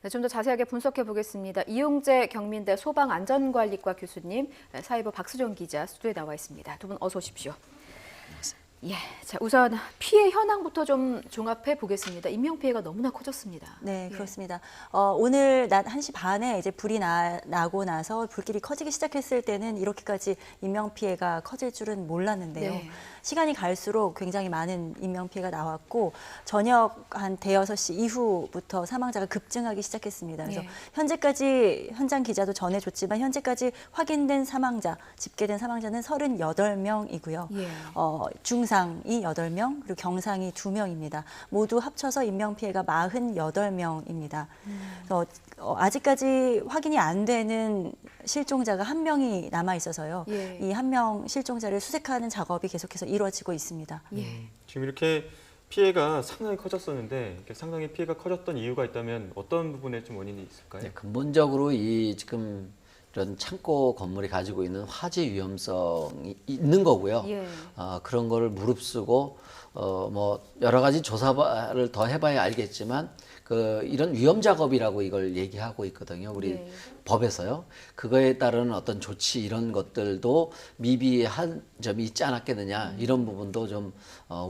네, 좀 더 자세하게 분석해 보겠습니다. 이용재 경민대 소방안전관리과 교수님, 사회부 박수정 기자 스튜디오에 나와 있습니다. 두 분 어서 오십시오. 예, 자 우선 피해 현황부터 좀 종합해 보겠습니다. 인명 피해가 너무나 커졌습니다. 네, 그렇습니다. 오늘 낮 1시 반에 이제 불이 나고 나서 불길이 커지기 시작했을 때는 이렇게까지 인명 피해가 커질 줄은 몰랐는데요. 네. 시간이 갈수록 굉장히 많은 인명 피해가 나왔고 저녁 한 대여섯 시 이후부터 사망자가 급증하기 시작했습니다. 그래서 네. 현재까지 현장 기자도 전해줬지만 현재까지 확인된 사망자, 집계된 사망자는 38명이고요. 예. 중상이 8명, 그리고 경상이 2명입니다. 모두 합쳐서 인명피해가 48명입니다. 그래서 아직까지 확인이 안 되는 실종자가 1명이 남아 있어서요. 예. 이 1명 실종자를 수색하는 작업이 계속해서 이루어지고 있습니다. 예. 지금 이렇게 피해가 상당히 커졌었는데 이렇게 상당히 피해가 커졌던 이유가 있다면 어떤 부분에 좀 원인이 있을까요? 네, 근본적으로 이 지금 이런 창고 건물이 가지고 있는 화재 위험성이 있는 거고요. 예. 그런 거를 무릅쓰고 뭐 여러 가지 조사를 더 해봐야 알겠지만 이런 위험 작업이라고 이걸 얘기하고 있거든요. 우리 예. 법에서요. 그거에 따른 어떤 조치 이런 것들도 미비한 점이 있지 않았겠느냐 이런 부분도 좀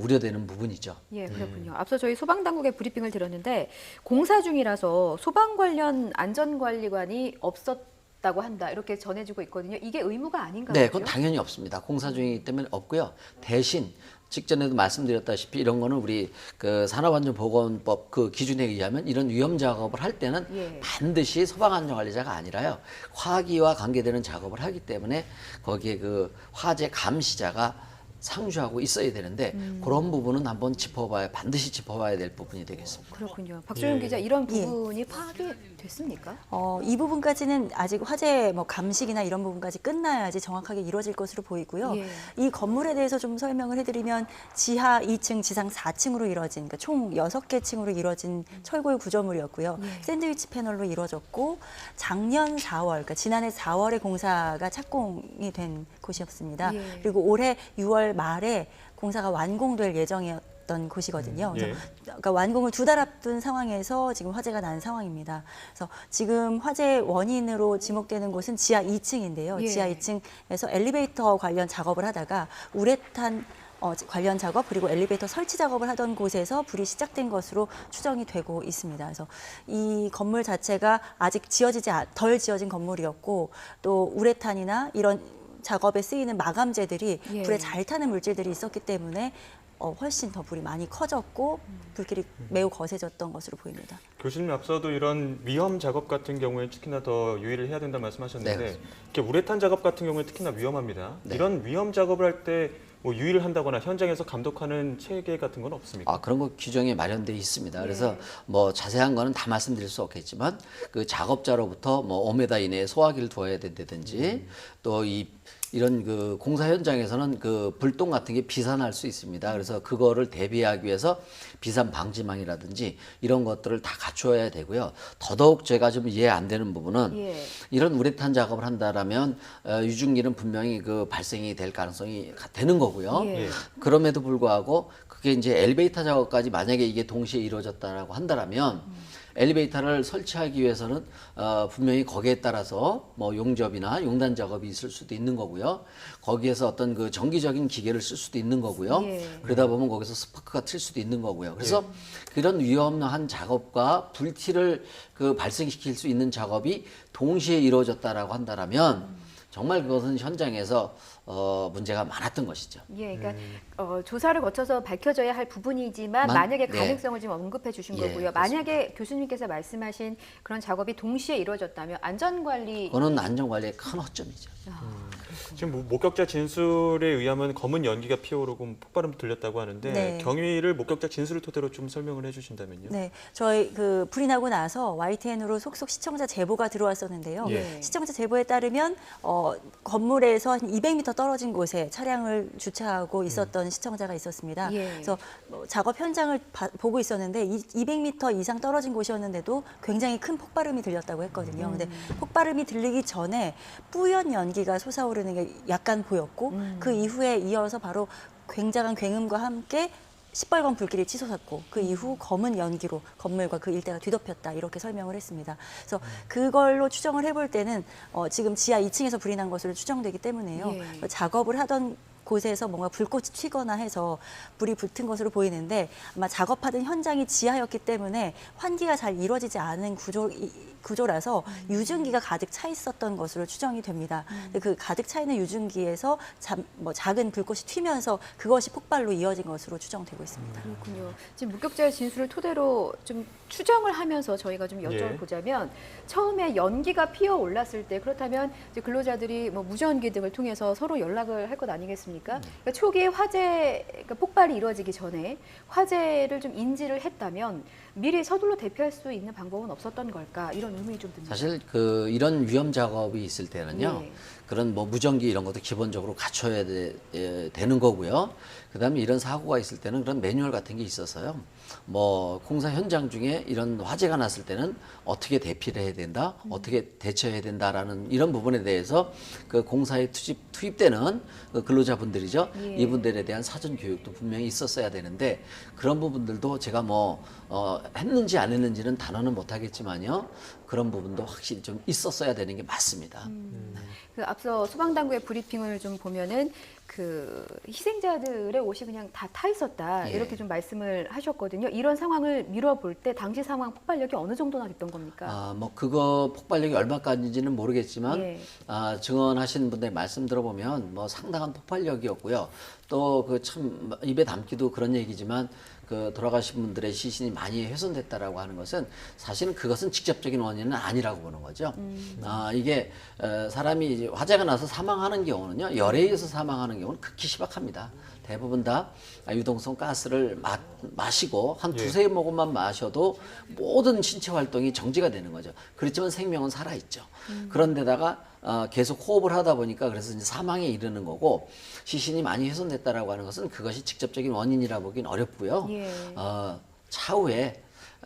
우려되는 부분이죠. 예, 그렇군요. 앞서 저희 소방당국의 브리핑을 들었는데 공사 중이라서 소방 관련 안전관리관이 없었다고 한다 이렇게 전해지고 있거든요. 이게 의무가 아닌가요? 네, 그건 당연히 없습니다. 공사 중이기 때문에 없고요. 대신 직전에도 말씀드렸다시피 이런 거는 우리 산업안전보건법 그 기준에 의하면 이런 위험 작업을 할 때는 예. 반드시 소방안전관리자가 아니라요. 화기와 관계되는 작업을 하기 때문에 거기에 그 화재 감시자가 상주하고 있어야 되는데 그런 부분은 한번 반드시 짚어봐야 될 부분이 되겠습니다. 그렇군요. 박소영 예. 기자 이런 부분이 파악이 됐습니까? 이 부분까지는 아직 화재 감식이나 이런 부분까지 끝나야지 정확하게 이루어질 것으로 보이고요. 예. 이 건물에 대해서 좀 설명을 해드리면 지하 2층, 지상 4층으로 이루어진 그러니까 총 6개 층으로 이루어진 철골 구조물이었고요. 예. 샌드위치 패널로 이루어졌고 작년 4월, 그러니까 지난해 4월에 공사가 착공이 된 곳이었습니다. 예. 그리고 올해 6월 말에 공사가 완공될 예정이었던 곳이거든요. 그래서 예. 그러니까 완공을 2달 앞둔 상황에서 지금 화재가 난 상황입니다. 그래서 지금 화재 원인으로 지목되는 곳은 지하 2층인데요. 예. 지하 2층에서 엘리베이터 관련 작업을 하다가 우레탄 관련 작업 그리고 엘리베이터 설치 작업을 하던 곳에서 불이 시작된 것으로 추정이 되고 있습니다. 그래서 이 건물 자체가 아직 덜 지어진 건물이었고 또 우레탄이나 이런 작업에 쓰이는 마감재들이 예. 불에 잘 타는 물질들이 있었기 때문에 훨씬 더 불이 많이 커졌고 불길이 매우 거세졌던 것으로 보입니다. 교수님 앞서도 이런 위험 작업 같은 경우에 특히나 더 유의를 해야 된다 말씀하셨는데 네, 이렇게 우레탄 작업 같은 경우에 특히나 위험합니다. 네. 이런 위험 작업을 할 때 뭐 유의를 한다거나 현장에서 감독하는 체계 같은 건 없습니까? 그런 거 규정이 마련되어 있습니다. 그래서 예. 뭐 자세한 거는 다 말씀드릴 수 없겠지만 그 작업자로부터 뭐 5m 이내에 소화기를 두어야 된다든지 또 이런 그 공사 현장에서는 그 불똥 같은 게 비산할 수 있습니다. 그래서 그거를 대비하기 위해서 비산 방지망이라든지 이런 것들을 다 갖추어야 되고요. 더더욱 제가 좀 이해 안 되는 부분은 예. 이런 우레탄 작업을 한다라면 유증기는 분명히 그 발생이 될 가능성이 되는 거고요. 예. 예. 그럼에도 불구하고 그게 이제 엘리베이터 작업까지 만약에 이게 동시에 이루어졌다라고 한다라면 엘리베이터를 설치하기 위해서는 분명히 거기에 따라서 뭐 용접이나 용단 작업이 있을 수도 있는 거고요. 거기에서 어떤 그 정기적인 기계를 쓸 수도 있는 거고요. 예. 그러다 보면 거기서 스파크가 튈 수도 있는 거고요. 그래서 그런 위험한 작업과 불티를 그 발생시킬 수 있는 작업이 동시에 이루어졌다라고 한다라면 정말 그것은 현장에서 문제가 많았던 것이죠. 예, 그러니까 조사를 거쳐서 밝혀져야 할 부분이지만 만약에 네. 가능성을 좀 언급해 주신 예, 거고요. 그렇습니다. 만약에 교수님께서 말씀하신 그런 작업이 동시에 이루어졌다면 안전관리 그거는 안전관리의 큰 허점이죠. 지금 목격자 진술에 의하면 검은 연기가 피어오르고 폭발음 들렸다고 하는데 네. 경위를 목격자 진술을 토대로 좀 설명을 해주신다면요. 네, 저희 그 불이 나고 나서 YTN으로 속속 시청자 제보가 들어왔었는데요. 예. 시청자 제보에 따르면 건물에서 한 200m 떨어진 곳에 차량을 주차하고 있었던 시청자가 있었습니다. 예. 그래서 작업 현장을 보고 있었는데 200m 이상 떨어진 곳이었는데도 굉장히 큰 폭발음이 들렸다고 했거든요. 근데 폭발음이 들리기 전에 뿌연 연기가 솟아오르는 게 약간 보였고 그 이후에 이어서 바로 굉장한 굉음과 함께 시뻘건 불길이 치솟았고 그 이후 검은 연기로 건물과 그 일대가 뒤덮였다 이렇게 설명을 했습니다. 그래서 그걸로 추정을 해볼 때는 지금 지하 2층에서 불이 난 것으로 추정되기 때문에요. 예. 작업을 하던 곳에서 뭔가 불꽃이 튀거나 해서 불이 붙은 것으로 보이는데 아마 작업하던 현장이 지하였기 때문에 환기가 잘 이루어지지 않은 구조라서 유증기가 가득 차 있었던 것으로 추정이 됩니다. 근데 그 가득 차 있는 유증기에서 작은 불꽃이 튀면서 그것이 폭발로 이어진 것으로 추정되고 있습니다. 그렇군요. 지금 목격자의 진술을 토대로 좀 추정을 하면서 저희가 좀 여쭤보자면 처음에 연기가 피어 올랐을 때 그렇다면 이제 근로자들이 뭐 무전기 등을 통해서 서로 연락을 할 것 아니겠습니까? 그러니까 초기에 그러니까 폭발이 이루어지기 전에 화재를 좀 인지를 했다면 미리 서둘러 대피할 수 있는 방법은 없었던 걸까? 이런 의문이 좀 듭니다. 사실 그 이런 위험 작업이 있을 때는요. 예. 그런 뭐 무전기 이런 것도 기본적으로 갖춰야 되는 거고요. 그다음에 이런 사고가 있을 때는 그런 매뉴얼 같은 게 있어서요. 뭐 공사 현장 중에 이런 화재가 났을 때는 어떻게 대피를 해야 된다, 어떻게 대처해야 된다라는 이런 부분에 대해서 그 공사에 투입되는 그 근로자분들이죠. 예. 이분들에 대한 사전 교육도 분명히 있었어야 되는데 그런 부분들도 제가 뭐 했는지 안 했는지는 단언은 못하겠지만요. 그런 부분도 확실히 좀 있었어야 되는 게 맞습니다. 그 앞서 소방당국의 브리핑을 좀 보면은 그 희생자들의 옷이 그냥 다 타 있었다 예. 이렇게 좀 말씀을 하셨거든요. 이런 상황을 미뤄볼 때 당시 상황 폭발력이 어느 정도나 됐던 겁니까? 뭐 그거 폭발력이 얼마까지인지는 모르겠지만 예. 증언하신 분들 말씀 들어보면 뭐 상당한 폭발력이었고요. 또 그 참 입에 담기도 그런 얘기지만 그 돌아가신 분들의 시신이 많이 훼손됐다라고 하는 것은 사실은 그것은 직접적인 원인은 아니라고 보는 거죠. 이게 사람이 이제 화재가 나서 사망하는 경우는요, 열에 의해서 사망하는 경우는 극히 희박합니다. 대부분 다 유동성 가스를 마시고 한 두세 모금만 마셔도 모든 신체 활동이 정지가 되는 거죠. 그렇지만 생명은 살아있죠. 그런데다가 계속 호흡을 하다 보니까 그래서 이제 사망에 이르는 거고 시신이 많이 훼손됐다라고 하는 것은 그것이 직접적인 원인이라 보기는 어렵고요. 예. 차후에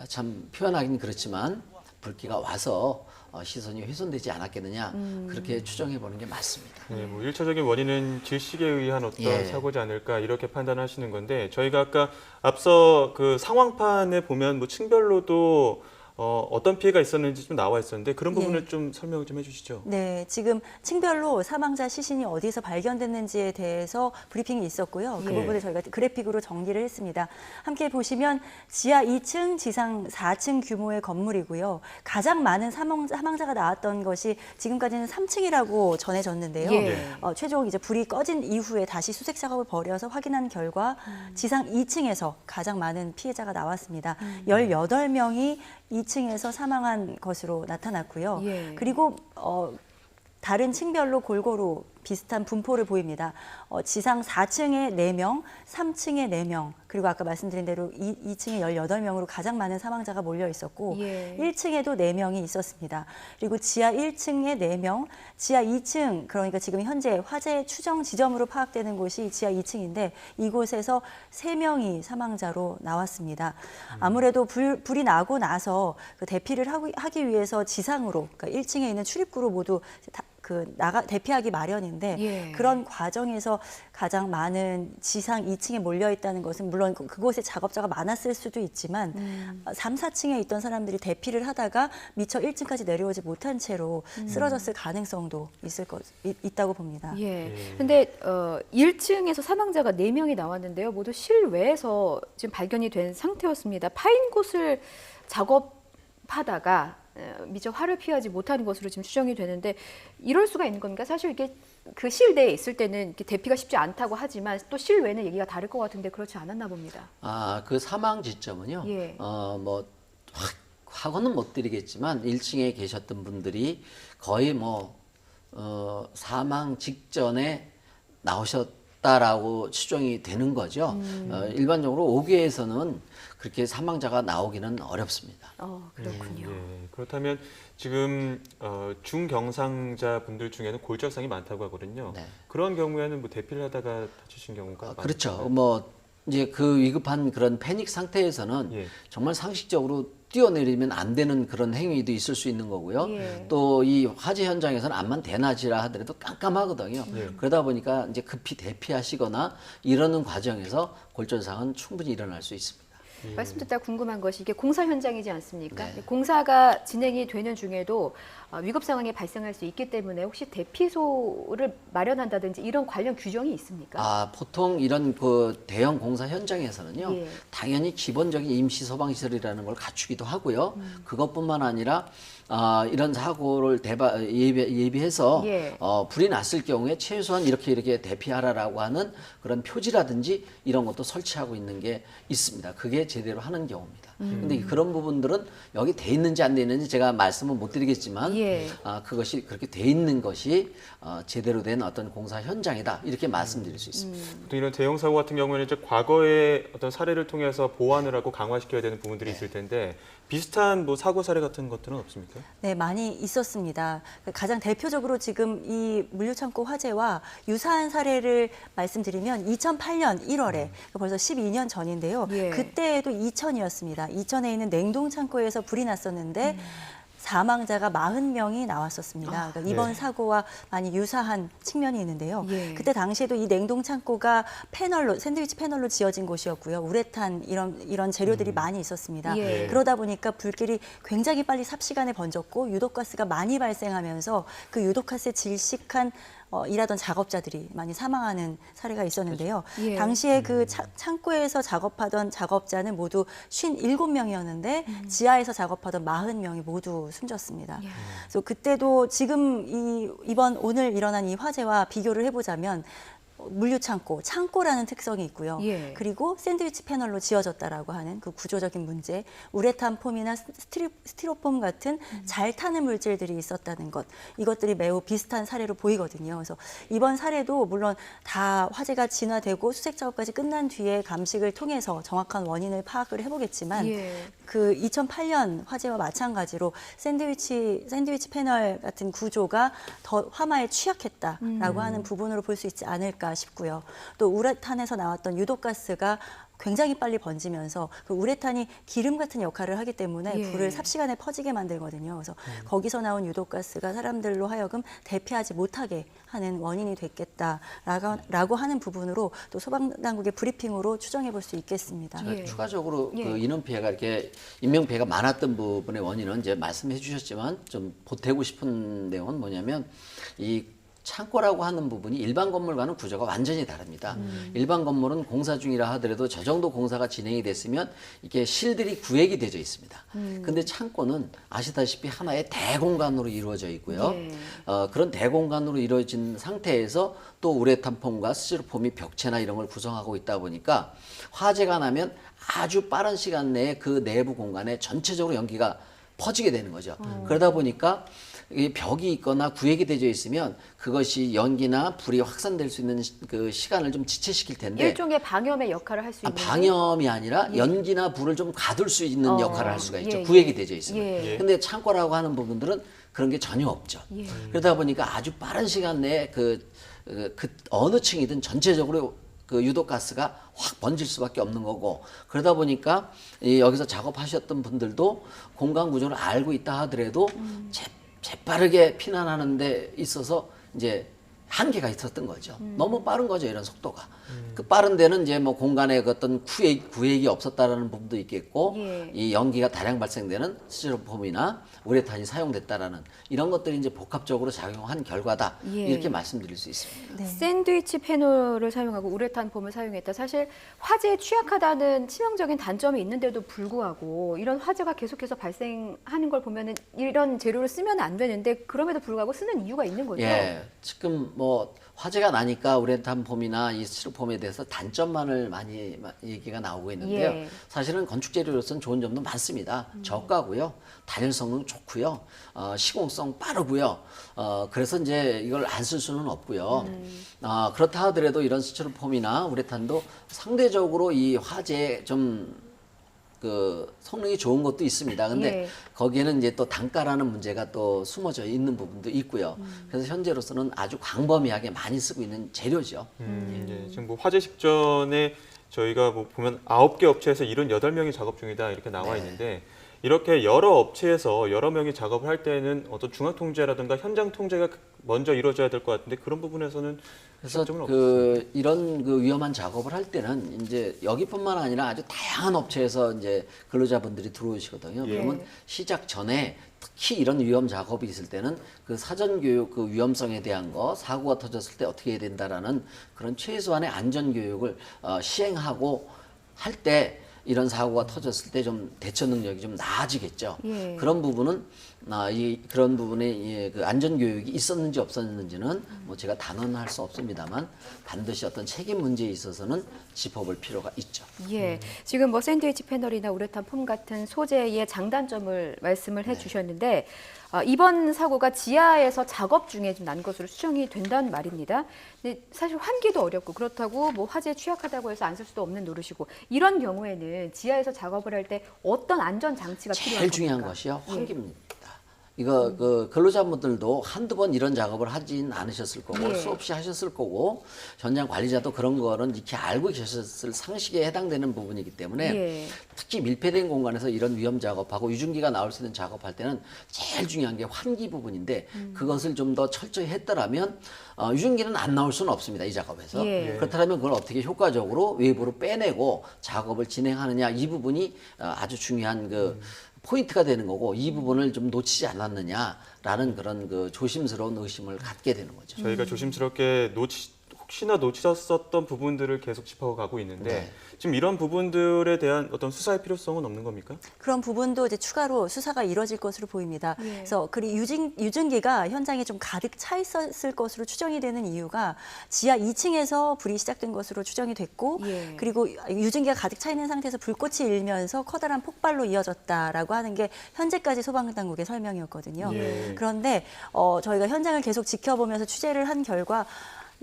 참 표현하기는 그렇지만 불기가 와서 시선이 훼손되지 않았겠느냐 그렇게 추정해 보는 게 맞습니다. 네, 뭐 1차적인 원인은 질식에 의한 어떤 예. 사고지 않을까 이렇게 판단하시는 건데 저희가 아까 앞서 그 상황판에 보면 뭐 층별로도 어떤 피해가 있었는지 좀 나와 있었는데 그런 부분을 좀 설명을 좀 해주시죠. 네, 지금 층별로 사망자 시신이 어디서 발견됐는지에 대해서 브리핑이 있었고요. 그 예. 부분을 저희가 그래픽으로 정리를 했습니다. 함께 보시면 지하 2층, 지상 4층 규모의 건물이고요. 가장 많은 사망자가 나왔던 것이 지금까지는 3층이라고 전해졌는데요. 예. 최종 이제 불이 꺼진 이후에 다시 수색 작업을 벌여서 확인한 결과 지상 2층에서 가장 많은 피해자가 나왔습니다. 18명이 2층에서 사망한 것으로 나타났고요. 예. 그리고 다른 층별로 골고루 비슷한 분포를 보입니다. 지상 4층에 4명, 3층에 4명, 그리고 아까 말씀드린 대로 2층에 18명으로 가장 많은 사망자가 몰려 있었고 예. 1층에도 4명이 있었습니다. 그리고 지하 1층에 4명, 지하 2층, 그러니까 지금 현재 화재 추정 지점으로 파악되는 곳이 지하 2층인데 이곳에서 3명이 사망자로 나왔습니다. 아무래도 불이 나고 나서 그 대피를 하기 위해서 지상으로, 그러니까 1층에 있는 출입구로 모두 대피하기 마련인데 예. 그런 과정에서 가장 많은 지상 2층에 몰려 있다는 것은 물론 그곳에 작업자가 많았을 수도 있지만 3, 4층에 있던 사람들이 대피를 하다가 미처 1층까지 내려오지 못한 채로 쓰러졌을 가능성도 있다고 봅니다. 예. 근데 1층에서 사망자가 4명이 나왔는데요. 모두 실외에서 지금 발견이 된 상태였습니다. 파인 곳을 작업하다가 미처 화를 피하지 못하는 것으로 지금 추정이 되는데 이럴 수가 있는 겁니까? 사실 이게 그 실내에 있을 때는 이렇게 대피가 쉽지 않다고 하지만 또 실외는 얘기가 다를 것 같은데 그렇지 않았나 봅니다. 그 사망 지점은요. 예. 뭐 확언은 못 드리겠지만 1층에 계셨던 분들이 거의 뭐 사망 직전에 나오셨다라고 추정이 되는 거죠. 일반적으로 5개에서는 그렇게 사망자가 나오기는 어렵습니다. 그렇군요. 예. 그렇다면 지금 중경상자 분들 중에는 골절상이 많다고 하거든요. 네. 그런 경우에는 뭐 대피를 하다가 다치신 경우가 그렇죠. 많을까요? 뭐 이제 그 위급한 그런 패닉 상태에서는 예. 정말 상식적으로 뛰어내리면 안 되는 그런 행위도 있을 수 있는 거고요. 예. 또 이 화재 현장에서는 암만 대낮이라 하더라도 깜깜하거든요. 예. 그러다 보니까 이제 급히 대피하시거나 이러는 과정에서 골절상은 충분히 일어날 수 있습니다. 말씀 듣다 궁금한 것이 이게 공사 현장이지 않습니까? 네. 공사가 진행이 되는 중에도 위급 상황이 발생할 수 있기 때문에 혹시 대피소를 마련한다든지 이런 관련 규정이 있습니까? 아, 보통 이런 그 대형 공사 현장에서는요, 예. 당연히 기본적인 임시 소방시설이라는 걸 갖추기도 하고요. 그것뿐만 아니라 이런 사고를 예비해서 예. 불이 났을 경우에 최소한 이렇게 대피하라라고 하는 그런 표지라든지 이런 것도 설치하고 있는 게 있습니다. 그게 제대로 하는 경우입니다. 근데 그런 부분들은 여기 돼 있는지 안 돼 있는지 제가 말씀은 못 드리겠지만 예. 그것이 그렇게 돼 있는 것이 제대로 된 어떤 공사 현장이다 이렇게 말씀드릴 수 있습니다. 보통 이런 대형 사고 같은 경우에는 이제 과거의 어떤 사례를 통해서 보완을 하고 강화시켜야 되는 부분들이 있을 텐데 비슷한 뭐 사고 사례 같은 것들은 없습니까? 네, 많이 있었습니다. 가장 대표적으로 지금 이 물류창고 화재와 유사한 사례를 말씀드리면 2008년 1월에 벌써 12년 전인데요. 예. 그때에도 이천이었습니다. 이천에 있는 냉동창고에서 불이 났었는데 사망자가 40명이 나왔었습니다. 그러니까 이번 네. 사고와 많이 유사한 측면이 있는데요. 예. 그때 당시에도 이 냉동 창고가 패널로 샌드위치 패널로 지어진 곳이었고요. 우레탄 이런 재료들이 많이 있었습니다. 예. 그러다 보니까 불길이 굉장히 빨리 삽시간에 번졌고 유독가스가 많이 발생하면서 그 유독가스에 질식한 일하던 작업자들이 많이 사망하는 사례가 있었는데요. 예. 당시에 그 창고에서 작업하던 작업자는 모두 57명이었는데 지하에서 작업하던 40명이 모두 숨졌습니다. 예. 그래서 그때도 지금 오늘 일어난 이 화재와 비교를 해보자면 창고라는 특성이 있고요. 예. 그리고 샌드위치 패널로 지어졌다라고 하는 그 구조적인 문제, 우레탄 폼이나 스티로폼 같은 잘 타는 물질들이 있었다는 것, 이것들이 매우 비슷한 사례로 보이거든요. 그래서 이번 사례도 물론 다 화재가 진화되고 수색 작업까지 끝난 뒤에 감식을 통해서 정확한 원인을 파악을 해보겠지만 예. 그 2008년 화재와 마찬가지로 샌드위치 패널 같은 구조가 더 화마에 취약했다라고 하는 부분으로 볼 수 있지 않을까 싶고요. 또 우레탄에서 나왔던 유독가스가 굉장히 빨리 번지면서 그 우레탄이 기름 같은 역할을 하기 때문에 예. 불을 삽시간에 퍼지게 만들거든요. 그래서 거기서 나온 유독가스가 사람들로 하여금 대피하지 못하게 하는 원인이 됐겠다라고 하는 부분으로 또 소방당국의 브리핑으로 추정해 볼 수 있겠습니다. 예. 추가적으로 예. 그 인원 피해가 이렇게 인명 피해가 많았던 부분의 원인은 이제 말씀해 주셨지만 좀 보태고 싶은 내용은 뭐냐면 이 창고라고 하는 부분이 일반 건물과는 구조가 완전히 다릅니다. 일반 건물은 공사 중이라 하더라도 저 정도 공사가 진행이 됐으면 이게 실들이 구획이 되어 있습니다. 근데 창고는 아시다시피 하나의 대공간으로 이루어져 있고요. 예. 그런 대공간으로 이루어진 상태에서 또 우레탄폼과 스티로폼이 벽체나 이런 걸 구성하고 있다 보니까 화재가 나면 아주 빠른 시간 내에 그 내부 공간에 전체적으로 연기가 퍼지게 되는 거죠. 그러다 보니까 이 벽이 있거나 구획이 되어 있으면 그것이 연기나 불이 확산될 수 있는 그 시간을 좀 지체시킬 텐데 일종의 방염의 역할을 할 수 있는 방염이 아니라 연기나 불을 좀 가둘 수 있는 역할을 할 수가 있죠. 예, 구획이 예. 되어 있으면. 예. 근데 창고라고 하는 부분들은 그런 게 전혀 없죠. 예. 그러다 보니까 아주 빠른 시간 내에 그 어느 층이든 전체적으로 그 유독가스가 확 번질 수밖에 없는 거고 그러다 보니까 여기서 작업하셨던 분들도 공간 구조를 알고 있다 하더라도 재빠르게 피난하는 데 있어서 이제 한계가 있었던 거죠. 너무 빠른 거죠, 이런 속도가. 그 빠른 데는 이제 뭐 공간에 어떤 구획이 없었다라는 부분도 있겠고, 예. 이 연기가 다량 발생되는 스티로폼이나 우레탄이 사용됐다라는 이런 것들이 이제 복합적으로 작용한 결과다. 예. 이렇게 말씀드릴 수 있습니다. 네. 샌드위치 패널을 사용하고 우레탄 폼을 사용했다. 사실 화재에 취약하다는 치명적인 단점이 있는데도 불구하고 이런 화재가 계속해서 발생하는 걸 보면은 이런 재료를 쓰면 안 되는데 그럼에도 불구하고 쓰는 이유가 있는 거죠. 예, 지금 뭐 화재가 나니까 우레탄 폼이나 이 스티로폼에 대해서 단점만을 많이 얘기가 나오고 있는데요. 예. 사실은 건축 재료로서는 좋은 점도 많습니다. 저가고요, 단열성은 좋고요, 시공성 빠르고요. 그래서 이제 이걸 안 쓸 수는 없고요. 그렇다 하더라도 이런 스티로폼이나 우레탄도 상대적으로 이 화재에 좀 그 성능이 좋은 것도 있습니다. 근데 예. 거기에는 이제 또 단가라는 문제가 또 숨어져 있는 부분도 있고요. 그래서 현재로서는 아주 광범위하게 많이 쓰고 있는 재료죠. 예, 지금 뭐 화재 직전에 저희가 뭐 보면 9개 업체에서 78명이 작업 중이다 이렇게 나와 네. 있는데 이렇게 여러 업체에서 여러 명이 작업을 할 때는 어떤 중앙 통제라든가 현장 통제가 먼저 이루어져야 될 것 같은데 그런 부분에서는 그래서 장점은 없습니다. 이런 위험한 작업을 할 때는 이제 여기뿐만 아니라 아주 다양한 업체에서 이제 근로자분들이 들어오시거든요. 예. 그러면 시작 전에 특히 이런 위험 작업이 있을 때는 그 사전 교육 그 위험성에 대한 거 사고가 터졌을 때 어떻게 해야 된다라는 그런 최소한의 안전 교육을 시행하고 할 때 이런 사고가 터졌을 때 좀 대처 능력이 좀 나아지겠죠. 예. 그런 부분은 그런 부분에 그 안전 교육이 있었는지 없었는지는 뭐 제가 단언할 수 없습니다만 반드시 어떤 책임 문제에 있어서는 짚어볼 필요가 있죠. 예, 지금 뭐 샌드위치 패널이나 우레탄 폼 같은 소재의 장단점을 말씀을 해주셨는데 이번 사고가 지하에서 작업 중에 좀 난 것으로 추정이 된다는 말입니다. 근데 사실 환기도 어렵고 그렇다고 뭐 화재에 취약하다고 해서 안 쓸 수도 없는 노릇이고 이런 경우에는 지하에서 작업을 할 때 어떤 안전 장치가 필요한 제일 겁니까? 중요한 것이요 예. 환기입니다. 이거 그 근로자분들도 한두 번 이런 작업을 하진 않으셨을 거고 예. 수없이 하셨을 거고 현장 관리자도 그런 거는 이렇게 알고 계셨을 상식에 해당되는 부분이기 때문에 예. 특히 밀폐된 공간에서 이런 위험 작업하고 유증기가 나올 수 있는 작업할 때는 제일 중요한 게 환기 부분인데 그것을 좀 더 철저히 했더라면 유증기는 안 나올 수는 없습니다. 이 작업에서. 예. 그렇다면 그걸 어떻게 효과적으로 외부로 빼내고 작업을 진행하느냐 이 부분이 아주 중요한 포인트가 되는 거고 이 부분을 좀 놓치지 않았느냐라는 그런 조심스러운 의심을 갖게 되는 거죠. 저희가 조심스럽게 혹시나 놓치셨었던 부분들을 계속 짚어가고 있는데 네. 지금 이런 부분들에 대한 어떤 수사의 필요성은 없는 겁니까? 그런 부분도 이제 추가로 수사가 이뤄질 것으로 보입니다. 예. 그래서 유증기가 현장에 좀 가득 차 있었을 것으로 추정이 되는 이유가 지하 2층에서 불이 시작된 것으로 추정이 됐고 예. 그리고 유증기가 가득 차 있는 상태에서 불꽃이 일면서 커다란 폭발로 이어졌다라고 하는 게 현재까지 소방당국의 설명이었거든요. 예. 그런데 저희가 현장을 계속 지켜보면서 취재를 한 결과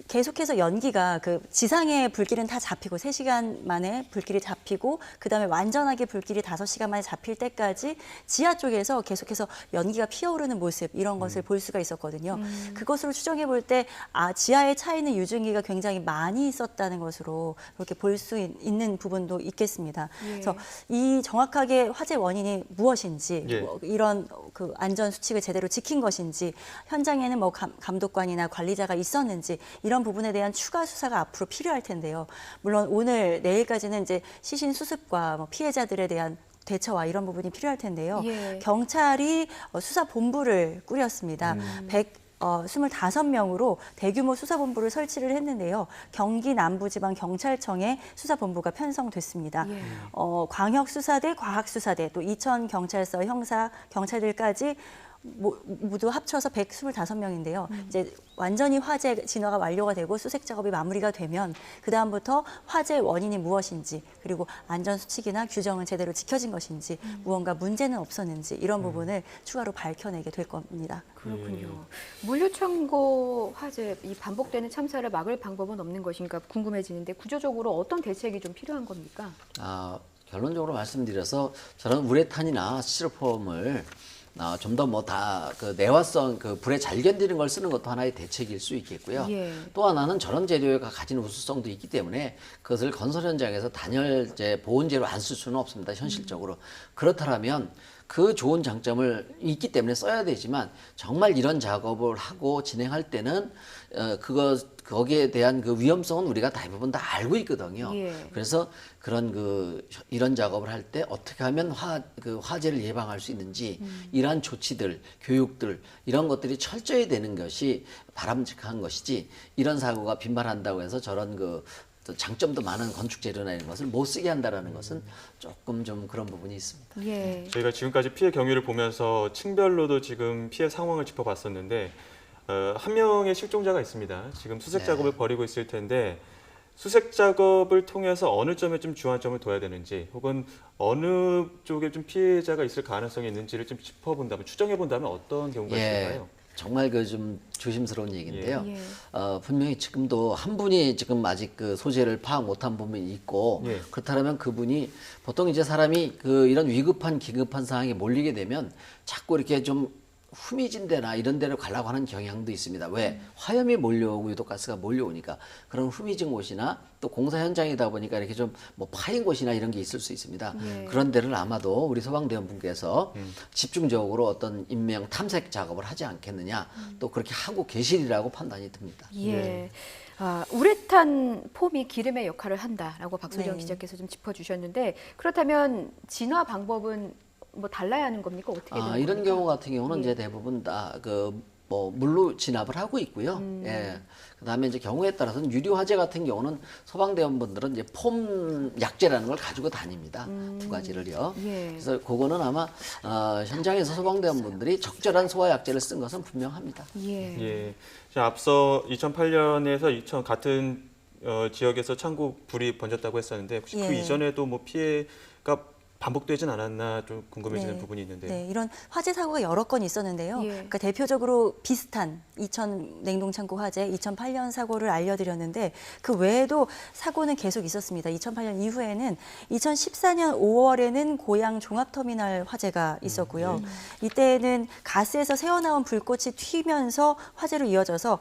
계속해서 연기가 지상의 불길은 다 잡히고 3시간 만에 불길이 잡히고 그다음에 완전하게 불길이 5시간 만에 잡힐 때까지 지하 쪽에서 계속해서 연기가 피어오르는 모습 이런 것을 볼 수가 있었거든요. 그것으로 추정해 볼 때 지하에 차 있는 유증기가 굉장히 많이 있었다는 것으로 그렇게 볼 수 있는 부분도 있겠습니다. 예. 그래서 이 정확하게 화재 원인이 무엇인지 예. 뭐 이런 안전 수칙을 제대로 지킨 것인지 현장에는 뭐 감독관이나 관리자가 있었는지 이런 부분에 대한 추가 수사가 앞으로 필요할 텐데요. 물론 오늘 내일까지는 이제 시신 수습과 뭐 피해자들에 대한 대처와 이런 부분이 필요할 텐데요. 예. 경찰이 수사본부를 꾸렸습니다. 25명으로 대규모 수사본부를 설치를 했는데요. 경기 남부지방경찰청에 수사본부가 편성됐습니다. 예. 광역수사대, 과학수사대, 또 이천경찰서 형사, 경찰들까지 모두 합쳐서 125명인데요. 이제 완전히 화재 진화가 완료가 되고 수색 작업이 마무리가 되면 그 다음부터 화재 원인이 무엇인지 그리고 안전 수칙이나 규정은 제대로 지켜진 것인지 무언가 문제는 없었는지 이런 부분을 추가로 밝혀내게 될 겁니다. 그렇군요. 물류창고 화재 이 반복되는 참사를 막을 방법은 없는 것인가 궁금해지는데 구조적으로 어떤 대책이 좀 필요한 겁니까? 결론적으로 말씀드려서 저는 우레탄이나 스티로폼을 좀 더 내화성 불에 잘 견디는 걸 쓰는 것도 하나의 대책일 수 있겠고요. 예. 또 하나는 저런 재료가 가진 우수성도 있기 때문에 그것을 건설 현장에서 단열재 보온재로 안 쓸 수는 없습니다. 현실적으로. 그렇다면 그 좋은 장점을 있기 때문에 써야 되지만 정말 이런 작업을 하고 진행할 때는 거기에 대한 위험성은 우리가 대부분 다 알고 있거든요. 예. 그래서 그런 이런 작업을 할 때 어떻게 하면 화재를 예방할 수 있는지 이러한 조치들, 교육들 이런 것들이 철저히 되는 것이 바람직한 것이지 이런 사고가 빈발한다고 해서 저런 또 장점도 많은 건축 재료나 이런 것을 못 쓰게 한다라는 것은 조금 좀 그런 부분이 있습니다. 예. 저희가 지금까지 피해 경위를 보면서 층별로도 지금 피해 상황을 짚어봤었는데 한 명의 실종자가 있습니다. 지금 수색 네. 작업을 벌이고 있을 텐데 수색 작업을 통해서 어느 점에 좀 주안점을 둬야 되는지 혹은 어느 쪽에 좀 피해자가 있을 가능성이 있는지를 좀 짚어본다면 추정해본다면 어떤 경우가 있을까요? 정말 좀 조심스러운 얘기인데요. 예. 분명히 지금도 한 분이 지금 아직 소재를 파악 못한 부분이 있고 예. 그렇다면 그분이 보통 이제 사람이 이런 위급한 기급한 상황에 몰리게 되면 자꾸 이렇게 좀 후미진 데나 이런 데로 가려고 하는 경향도 있습니다. 왜? 화염이 몰려오고 유독가스가 몰려오니까 그런 후미진 곳이나 또 공사 현장이다 보니까 이렇게 좀 뭐 파인 곳이나 이런 게 있을 수 있습니다. 예. 그런 데를 아마도 우리 소방대원분께서 집중적으로 어떤 인명 탐색 작업을 하지 않겠느냐 또 그렇게 하고 계시리라고 판단이 듭니다. 예. 우레탄 폼이 기름의 역할을 한다라고 박소정 네. 기자께서 좀 짚어주셨는데 그렇다면 진화 방법은 뭐 달라야 하는 겁니까? 어떻게 되는 이런 겁니까? 경우 같은 경우는 예. 이제 대부분 다 뭐 물로 진압을 하고 있고요. 예. 그다음에 이제 경우에 따라서는 유리 화재 같은 경우는 소방대원분들은 이제 폼 약재라는 걸 가지고 다닙니다. 두 가지를요. 예. 그래서 그거는 아마 현장에서 소방대원분들이 적절한 소화 약재를 쓴 것은 분명합니다. 예. 예. 자, 앞서 2008년에서 같은 지역에서 창고 불이 번졌다고 했었는데 혹시 그 예. 이전에도 뭐 피해가 반복되진 않았나 좀 궁금해지는 네. 부분이 있는데요. 네, 이런 화재 사고가 여러 건 있었는데요. 예. 그러니까 대표적으로 비슷한 2000 냉동창고 화재, 2008년 사고를 알려드렸는데 그 외에도 사고는 계속 있었습니다. 2008년 이후에는 2014년 5월에는 고양 종합터미널 화재가 있었고요. 이때는 가스에서 새어나온 불꽃이 튀면서 화재로 이어져서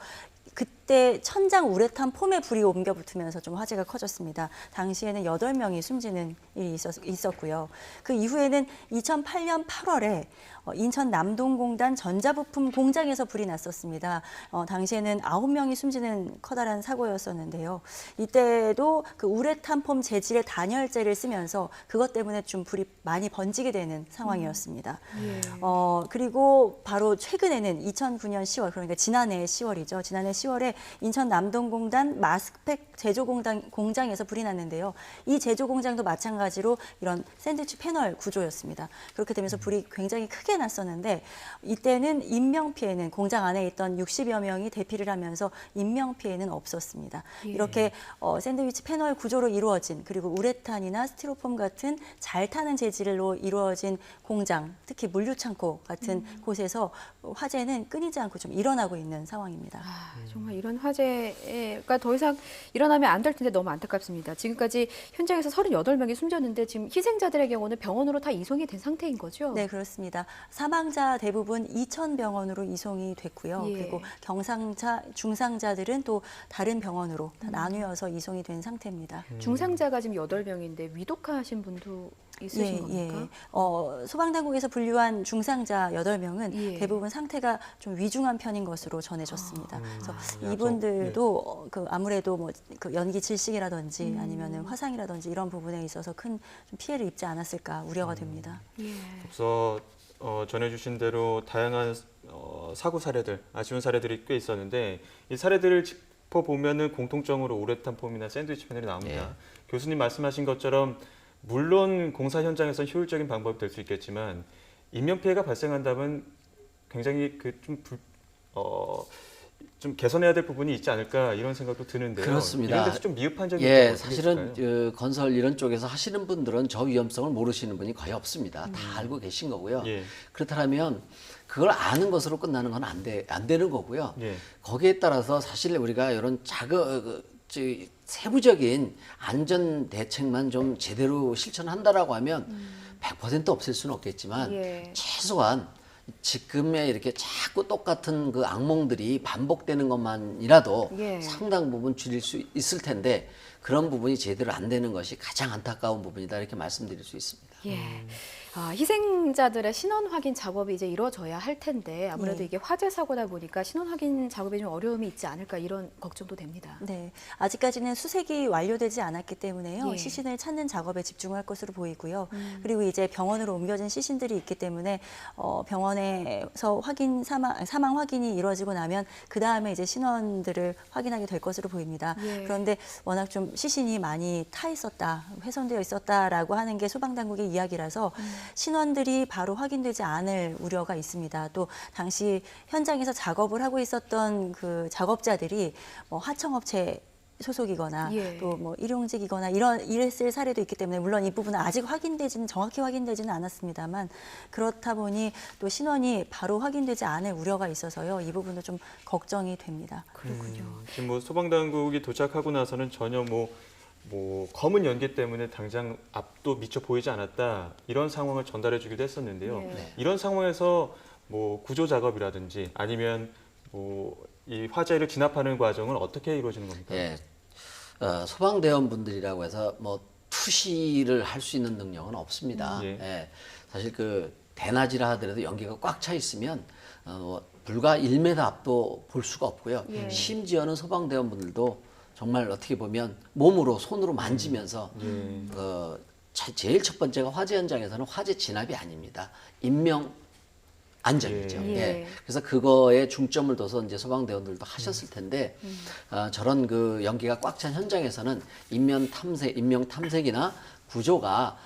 그때 천장 우레탄 폼에 불이 옮겨 붙으면서 좀 화재가 커졌습니다. 당시에는 8명이 숨지는 일이 있었고요. 그 이후에는 2008년 8월에 인천 남동공단 전자부품 공장에서 불이 났었습니다. 당시에는 9명이 숨지는 커다란 사고였었는데요. 이때도 그 우레탄 폼 재질의 단열재를 쓰면서 그것 때문에 좀 불이 많이 번지게 되는 상황이었습니다. 예. 그리고 바로 최근에는 2009년 10월, 그러니까 지난해 10월이죠. 지난해 10월에 인천 남동공단 마스크팩 제조 공장에서 불이 났는데요. 이 제조 공장도 마찬가지로 이런 샌드위치 패널 구조였습니다. 그렇게 되면서 불이 굉장히 크게 났었는데 이때는 인명 피해는 공장 안에 있던 60여 명이 대피를 하면서 인명 피해는 없었습니다. 예. 이렇게 샌드위치 패널 구조로 이루어진 그리고 우레탄이나 스티로폼 같은 잘 타는 재질로 이루어진 공장, 특히 물류창고 같은 곳에서 화재는 끊이지 않고 좀 일어나고 있는 상황입니다. 정말 이런 화재가 더 이상 일어나면 안 될 텐데 너무 안타깝습니다. 지금까지 현장에서 38명이 숨졌는데 지금 희생자들의 경우는 병원으로 다 이송이 된 상태인 거죠? 네, 그렇습니다. 사망자 대부분 이천병원으로 이송이 됐고요. 예. 그리고 경상자, 중상자들은 또 다른 병원으로 다 나뉘어서 이송이 된 상태입니다. 중상자가 지금 8명인데 위독하신 분도 있으신 겁니까? 소방당국에서 분류한 중상자 8명은 예. 대부분 상태가 좀 위중한 편인 것으로 전해졌습니다. 그래서 예. 이분들도 아무래도 뭐 그 연기 질식이라든지 아니면은 화상이라든지 이런 부분에 있어서 큰 좀 피해를 입지 않았을까 우려가 됩니다. 예. 앞서 전해주신 대로 다양한 사고 사례들, 아쉬운 사례들이 꽤 있었는데 이 사례들을 짚어보면은 공통적으로 우레탄 폼이나 샌드위치 패널이 나옵니다. 예. 교수님 말씀하신 것처럼 물론 공사 현장에선 효율적인 방법이 될 수 있겠지만 인명 피해가 발생한다면 굉장히 좀 개선해야 될 부분이 있지 않을까 이런 생각도 드는데요. 그렇습니다. 이런 데서 좀 미흡한 점이 예, 어떤 게 사실은 있을까요? 건설 이런 쪽에서 하시는 분들은 저 위험성을 모르시는 분이 거의 없습니다. 다 알고 계신 거고요. 예. 그렇다면 그걸 아는 것으로 끝나는 건 안 되는 거고요. 예. 거기에 따라서 사실 우리가 이런 세부적인 안전 대책만 좀 제대로 실천한다라고 하면 100% 없앨 수는 없겠지만 예. 최소한 지금의 이렇게 자꾸 똑같은 그 악몽들이 반복되는 것만이라도 예. 상당 부분 줄일 수 있을 텐데 그런 부분이 제대로 안 되는 것이 가장 안타까운 부분이다 이렇게 말씀드릴 수 있습니다. 예. 희생자들의 신원 확인 작업이 이제 이루어져야 할 텐데 아무래도 예. 이게 화재 사고다 보니까 신원 확인 작업에 좀 어려움이 있지 않을까 이런 걱정도 됩니다. 네, 아직까지는 수색이 완료되지 않았기 때문에요. 예. 시신을 찾는 작업에 집중할 것으로 보이고요. 그리고 이제 병원으로 옮겨진 시신들이 있기 때문에 병원에서 사망 확인이 이루어지고 나면 그 다음에 이제 신원들을 확인하게 될 것으로 보입니다. 예. 그런데 워낙 좀 시신이 많이 타 있었다, 훼손되어 있었다라고 하는 게 소방당국의 이야기라서 신원들이 바로 확인되지 않을 우려가 있습니다. 또 당시 현장에서 작업을 하고 있었던 그 작업자들이 하청업체 소속이거나 예. 또 뭐 일용직이거나 이랬을 사례도 있기 때문에 물론 이 부분은 아직 정확히 확인되지는 않았습니다만 그렇다 보니 또 신원이 바로 확인되지 않을 우려가 있어서요. 이 부분도 좀 걱정이 됩니다. 그렇군요. 지금 뭐 소방당국이 도착하고 나서는 전혀 뭐 검은 연기 때문에 당장 앞도 미처 보이지 않았다 이런 상황을 전달해 주기도 했었는데요. 네. 이런 상황에서 뭐 구조 작업이라든지 아니면 뭐 이 화재를 진압하는 과정은 어떻게 이루어지는 겁니까? 예, 소방대원분들이라고 해서 뭐 투시를 할 수 있는 능력은 없습니다. 예. 예, 사실 그 대낮이라 하더라도 연기가 꽉 차 있으면 불과 1m 앞도 볼 수가 없고요. 예. 심지어는 소방대원분들도 정말 어떻게 보면 몸으로 손으로 만지면서 제일 첫 번째가 화재 현장에서는 화재 진압이 아닙니다. 인명 안전이죠. 예. 예. 그래서 그거에 중점을 둬서 이제 소방대원들도 하셨을 텐데 저런 그 연기가 꽉 찬 현장에서는 인명 탐색이나 구조가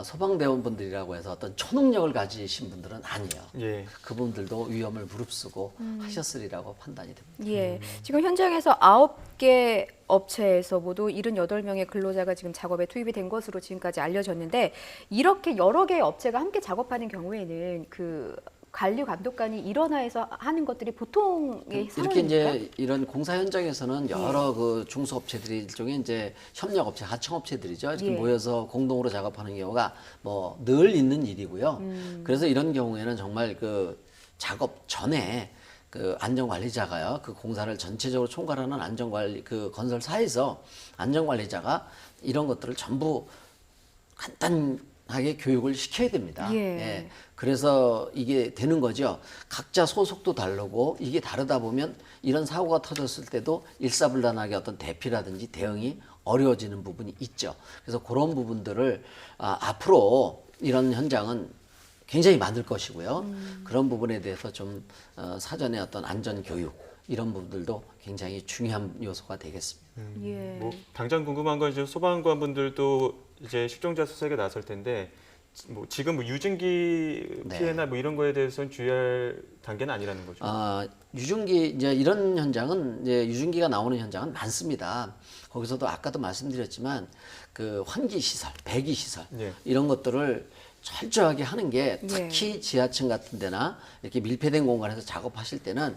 소방대원분들이라고 해서 어떤 초능력을 가지신 분들은 아니에요. 예. 그분들도 위험을 무릅쓰고 하셨으리라고 판단이 됩니다. 예. 지금 현장에서 9개 업체에서 모두 78명의 근로자가 지금 작업에 투입이 된 것으로 지금까지 알려졌는데 이렇게 여러 개의 업체가 함께 작업하는 경우에는 그 관리 감독관이 일원화해서 하는 것들이 보통의 이렇게 상황입니까? 이제 이런 공사 현장에서는 여러 그 중소업체들이 일종의 이제 협력업체, 하청업체들이죠. 이렇게 예. 모여서 공동으로 작업하는 경우가 뭐 늘 있는 일이고요. 그래서 이런 경우에는 정말 그 작업 전에 그 안전관리자가요, 그 공사를 전체적으로 총괄하는 안전관리 그 건설사에서 안전관리자가 이런 것들을 전부 간단하게 교육을 시켜야 됩니다. 예. 그래서 이게 되는 거죠. 각자 소속도 다르고 이게 다르다 보면 이런 사고가 터졌을 때도 일사불란하게 어떤 대피라든지 대응이 어려워지는 부분이 있죠. 그래서 그런 부분들을 앞으로 이런 현장은 굉장히 많을 것이고요. 그런 부분에 대해서 좀 사전에 어떤 안전 교육 이런 부분들도 굉장히 중요한 요소가 되겠습니다. 예. 뭐 당장 궁금한 건 이제 소방관분들도 이제 실종자 수색에 나설 텐데 뭐 지금 뭐 유증기 네. 피해나 뭐 이런 거에 대해서는 주의할 단계는 아니라는 거죠. 유증기 이제 이런 현장은 이제 유증기가 나오는 현장은 많습니다. 거기서도 아까도 말씀드렸지만 그 환기 시설, 배기 시설 예. 이런 것들을 철저하게 하는 게 예. 특히 지하층 같은 데나 이렇게 밀폐된 공간에서 작업하실 때는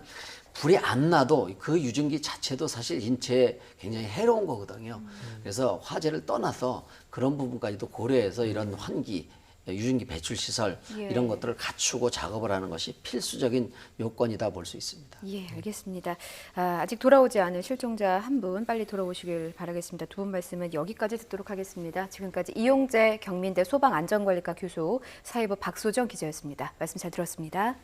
불이 안 나도 그 유증기 자체도 사실 인체에 굉장히 해로운 거거든요. 그래서 화재를 떠나서 그런 부분까지도 고려해서 이런 환기, 유증기 배출 시설 예. 이런 것들을 갖추고 작업을 하는 것이 필수적인 요건이다 볼 수 있습니다. 예, 알겠습니다. 아직 돌아오지 않은 실종자 한 분 빨리 돌아오시길 바라겠습니다. 두 분 말씀은 여기까지 듣도록 하겠습니다. 지금까지 이용재 경민대 소방안전관리과 교수, 사회부 박소정 기자였습니다. 말씀 잘 들었습니다.